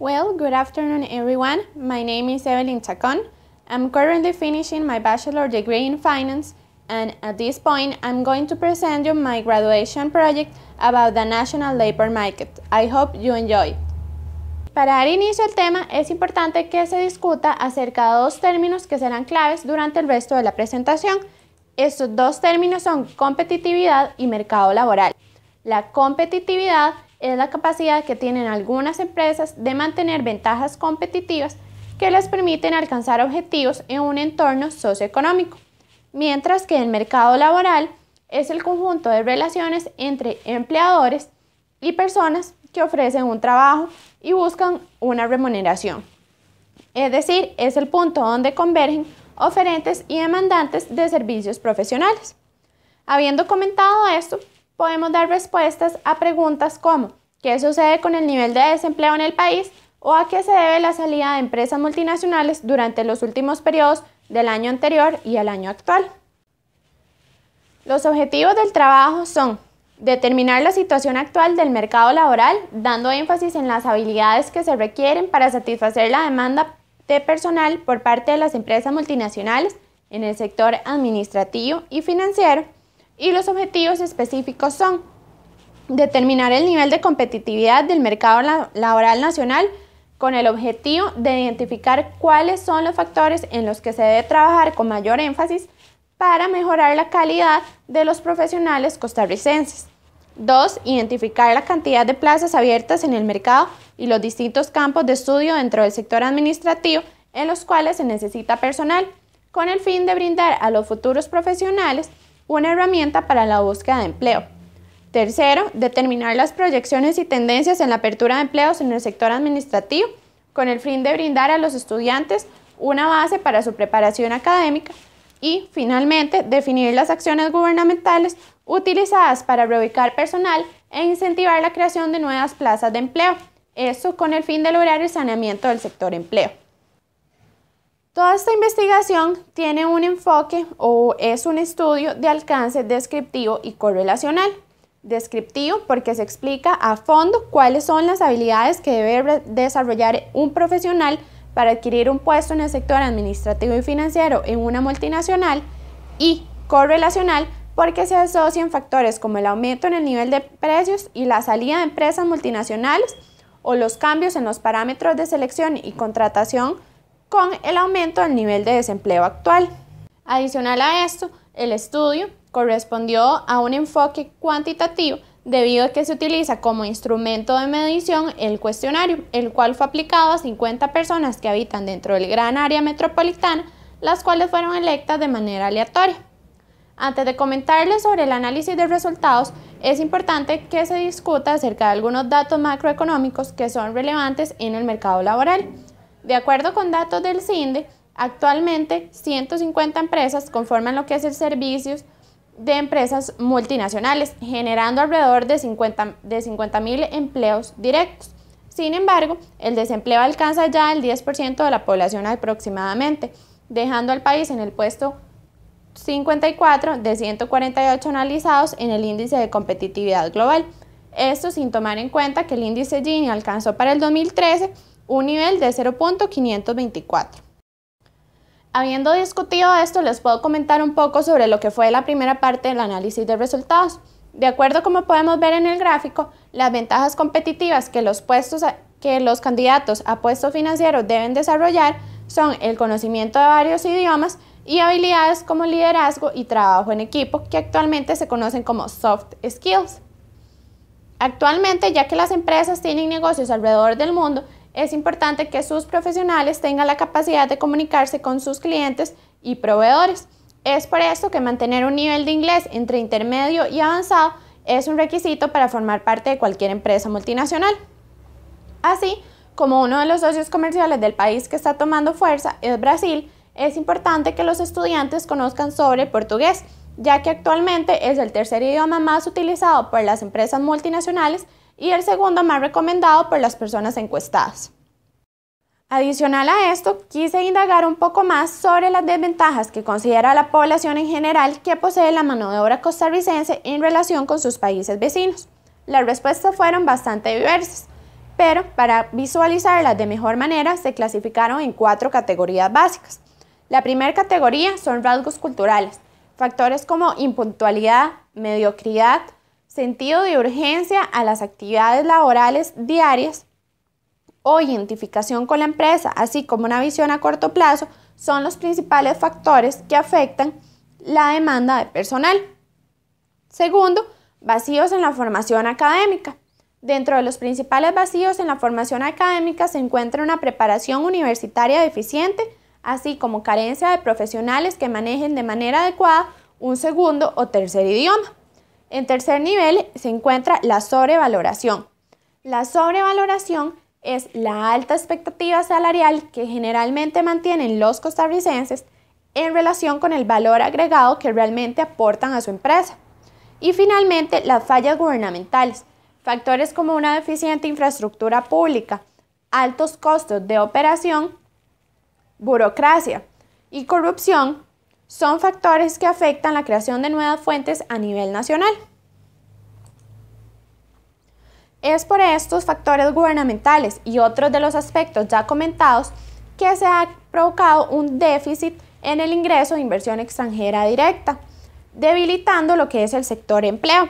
Well, good afternoon everyone. My name is Evelyn Chacon. I'm currently finishing my bachelor degree in finance, and at this point I'm going to present you my graduation project about the national labor market. I hope you enjoy. Para dar inicio al tema, es importante que se discuta acerca de dos términos que serán claves durante el resto de la presentación. Estos dos términos son competitividad y mercado laboral. La competitividad es la capacidad que tienen algunas empresas de mantener ventajas competitivas que les permiten alcanzar objetivos en un entorno socioeconómico, mientras que el mercado laboral es el conjunto de relaciones entre empleadores y personas que ofrecen un trabajo y buscan una remuneración. Es decir, es el punto donde convergen oferentes y demandantes de servicios profesionales. Habiendo comentado esto, podemos dar respuestas a preguntas como ¿qué sucede con el nivel de desempleo en el país? ¿O a qué se debe la salida de empresas multinacionales durante los últimos periodos del año anterior y el año actual? Los objetivos del trabajo son determinar la situación actual del mercado laboral, dando énfasis en las habilidades que se requieren para satisfacer la demanda de personal por parte de las empresas multinacionales en el sector administrativo y financiero, y los objetivos específicos son determinar el nivel de competitividad del mercado laboral nacional con el objetivo de identificar cuáles son los factores en los que se debe trabajar con mayor énfasis para mejorar la calidad de los profesionales costarricenses. 2. Identificar la cantidad de plazas abiertas en el mercado y los distintos campos de estudio dentro del sector administrativo en los cuales se necesita personal, con el fin de brindar a los futuros profesionales una herramienta para la búsqueda de empleo. 3. Determinar las proyecciones y tendencias en la apertura de empleos en el sector administrativo, con el fin de brindar a los estudiantes una base para su preparación académica. Y, finalmente, definir las acciones gubernamentales utilizadas para reubicar personal e incentivar la creación de nuevas plazas de empleo, esto con el fin de lograr el saneamiento del sector empleo. Toda esta investigación tiene un enfoque o es un estudio de alcance descriptivo y correlacional. Descriptivo porque se explica a fondo cuáles son las habilidades que debe desarrollar un profesional para adquirir un puesto en el sector administrativo y financiero en una multinacional, y correlacional porque se asocian factores como el aumento en el nivel de precios y la salida de empresas multinacionales o los cambios en los parámetros de selección y contratación con el aumento del nivel de desempleo actual. Adicional a esto, el estudio correspondió a un enfoque cuantitativo debido a que se utiliza como instrumento de medición el cuestionario, el cual fue aplicado a 50 personas que habitan dentro del gran área metropolitana, las cuales fueron electas de manera aleatoria. Antes de comentarles sobre el análisis de resultados, es importante que se discuta acerca de algunos datos macroeconómicos que son relevantes en el mercado laboral. De acuerdo con datos del CINDE, actualmente 150 empresas conforman lo que es el servicio de empresas multinacionales, generando alrededor de 50,000 empleos directos. Sin embargo, el desempleo alcanza ya el 10% de la población aproximadamente, dejando al país en el puesto 54 de 148 analizados en el índice de competitividad global. Esto sin tomar en cuenta que el índice Gini alcanzó para el 2013 un nivel de 0.524. Habiendo discutido esto, les puedo comentar un poco sobre lo que fue la primera parte del análisis de resultados. De acuerdo como podemos ver en el gráfico, las ventajas competitivas que los candidatos a puestos financieros deben desarrollar son el conocimiento de varios idiomas y habilidades como liderazgo y trabajo en equipo, que actualmente se conocen como soft skills. Actualmente, ya que las empresas tienen negocios alrededor del mundo, es importante que sus profesionales tengan la capacidad de comunicarse con sus clientes y proveedores. Es por esto que mantener un nivel de inglés entre intermedio y avanzado es un requisito para formar parte de cualquier empresa multinacional. Así como uno de los socios comerciales del país que está tomando fuerza es Brasil, es importante que los estudiantes conozcan sobre el portugués, ya que actualmente es el tercer idioma más utilizado por las empresas multinacionales y el segundo más recomendado por las personas encuestadas. Adicional a esto, quise indagar un poco más sobre las desventajas que considera la población en general que posee la mano de obra costarricense en relación con sus países vecinos. Las respuestas fueron bastante diversas. pero para visualizarlas de mejor manera se clasificaron en 4 categorías básicas. La primera categoría son rasgos culturales, factores como impuntualidad, mediocridad, sentido de urgencia a las actividades laborales diarias o identificación con la empresa, así como una visión a corto plazo, son los principales factores que afectan la demanda de personal. Segundo, vacíos en la formación académica. Dentro de los principales vacíos en la formación académica se encuentra una preparación universitaria deficiente, así como carencia de profesionales que manejen de manera adecuada un segundo o tercer idioma. En tercer nivel se encuentra la sobrevaloración. La sobrevaloración es la alta expectativa salarial que generalmente mantienen los costarricenses en relación con el valor agregado que realmente aportan a su empresa. Y finalmente, las fallas gubernamentales. Factores como una deficiente infraestructura pública, altos costos de operación, burocracia y corrupción son factores que afectan la creación de nuevas fuentes a nivel nacional. Es por estos factores gubernamentales y otros de los aspectos ya comentados que se ha provocado un déficit en el ingreso de inversión extranjera directa, debilitando lo que es el sector empleo.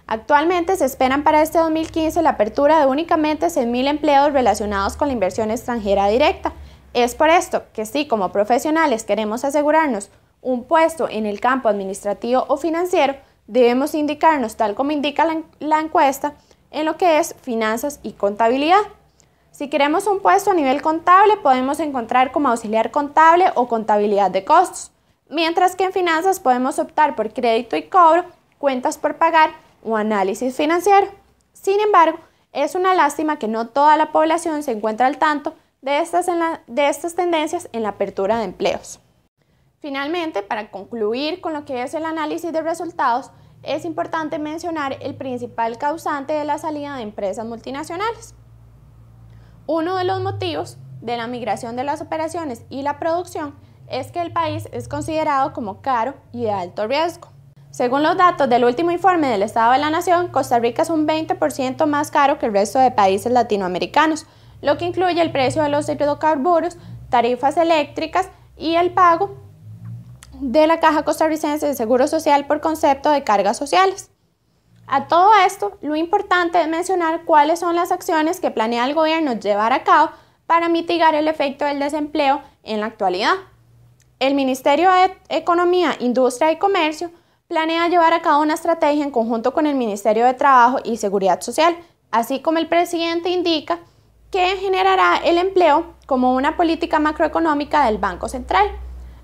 Actualmente se esperan para este 2015 la apertura de únicamente 6.000 empleos relacionados con la inversión extranjera directa. Es por esto que si como profesionales queremos asegurarnos un puesto en el campo administrativo o financiero, debemos indicarnos, tal como indica la encuesta, en lo que es finanzas y contabilidad. Si queremos un puesto a nivel contable, podemos encontrar como auxiliar contable o contabilidad de costos, mientras que en finanzas podemos optar por crédito y cobro, cuentas por pagar o análisis financiero. Sin embargo, es una lástima que no toda la población se encuentra al tanto de estas tendencias en la apertura de empleos. Finalmente, para concluir con lo que es el análisis de resultados, es importante mencionar el principal causante de la salida de empresas multinacionales. Uno de los motivos de la migración de las operaciones y la producción es que el país es considerado como caro y de alto riesgo. Según los datos del último informe del Estado de la Nación, Costa Rica es un 20% más caro que el resto de países latinoamericanos, lo que incluye el precio de los hidrocarburos, tarifas eléctricas y el pago de la Caja Costarricense de Seguro Social por concepto de cargas sociales. A todo esto, lo importante es mencionar cuáles son las acciones que planea el gobierno llevar a cabo para mitigar el efecto del desempleo en la actualidad. El Ministerio de Economía, Industria y Comercio planea llevar a cabo una estrategia en conjunto con el Ministerio de Trabajo y Seguridad Social, así como el presidente indica que generará el empleo como una política macroeconómica del Banco Central,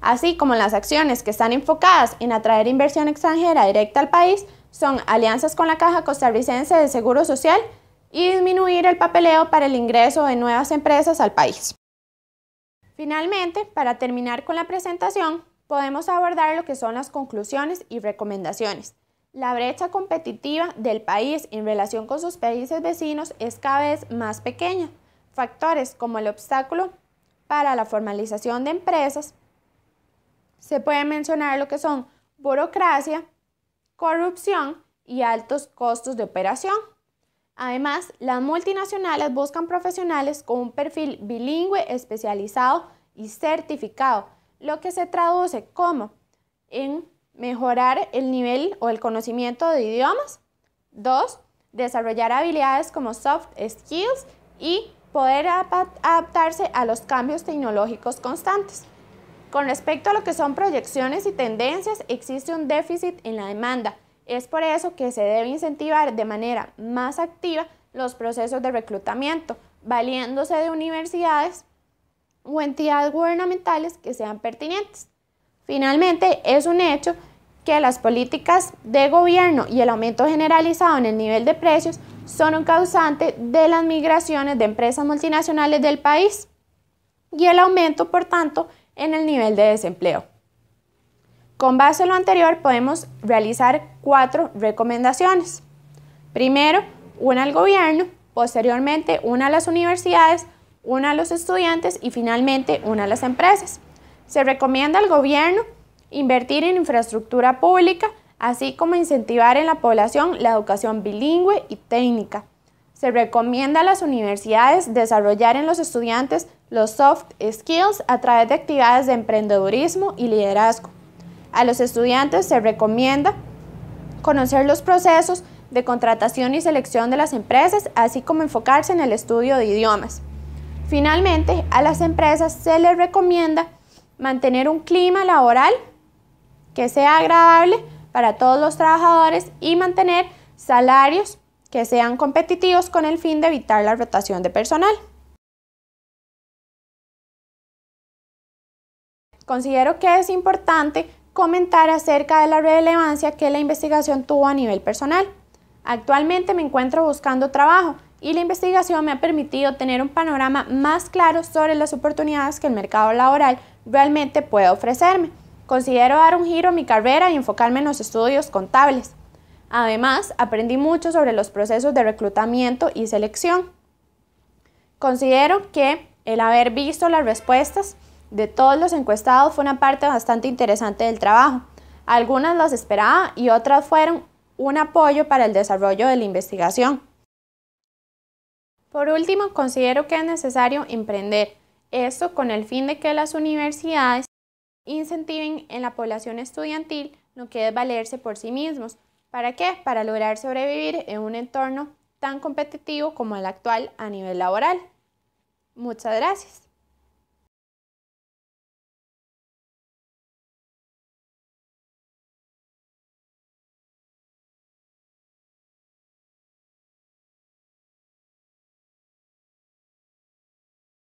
así como las acciones que están enfocadas en atraer inversión extranjera directa al país son alianzas con la Caja Costarricense de Seguro Social y disminuir el papeleo para el ingreso de nuevas empresas al país. Finalmente, para terminar con la presentación, podemos abordar lo que son las conclusiones y recomendaciones. La brecha competitiva del país en relación con sus países vecinos es cada vez más pequeña. Factores como el obstáculo para la formalización de empresas, se puede mencionar lo que son burocracia, corrupción y altos costos de operación. Además, las multinacionales buscan profesionales con un perfil bilingüe especializado y certificado, lo que se traduce como en mejorar el nivel o el conocimiento de idiomas. 2. Desarrollar habilidades como soft skills y poder adaptarse a los cambios tecnológicos constantes. Con respecto a lo que son proyecciones y tendencias, existe un déficit en la demanda. Es por eso que se debe incentivar de manera más activa los procesos de reclutamiento, valiéndose de universidades o entidades gubernamentales que sean pertinentes. Finalmente, es un hecho que las políticas de gobierno y el aumento generalizado en el nivel de precios son un causante de las migraciones de empresas multinacionales del país y el aumento, por tanto, en el nivel de desempleo. Con base en lo anterior, podemos realizar 4 recomendaciones. Primero, una al gobierno, posteriormente una a las universidades, una a los estudiantes y finalmente una a las empresas. Se recomienda al gobierno invertir en infraestructura pública, así como incentivar en la población la educación bilingüe y técnica. Se recomienda a las universidades desarrollar en los estudiantes los soft skills a través de actividades de emprendedurismo y liderazgo. A los estudiantes se recomienda conocer los procesos de contratación y selección de las empresas, así como enfocarse en el estudio de idiomas. Finalmente, a las empresas se les recomienda mantener un clima laboral que sea agradable para todos los trabajadores y mantener salarios que sean competitivos con el fin de evitar la rotación de personal. Considero que es importante comentar acerca de la relevancia que la investigación tuvo a nivel personal. Actualmente me encuentro buscando trabajo y la investigación me ha permitido tener un panorama más claro sobre las oportunidades que el mercado laboral realmente puede ofrecerme. Considero dar un giro a mi carrera y enfocarme en los estudios contables. Además, aprendí mucho sobre los procesos de reclutamiento y selección. Considero que el haber visto las respuestas de todos los encuestados fue una parte bastante interesante del trabajo. Algunas las esperaba y otras fueron un apoyo para el desarrollo de la investigación. Por último, considero que es necesario emprender, esto con el fin de que las universidades incentiven en la población estudiantil lo que es valerse por sí mismos. ¿Para qué? Para lograr sobrevivir en un entorno tan competitivo como el actual a nivel laboral. Muchas gracias.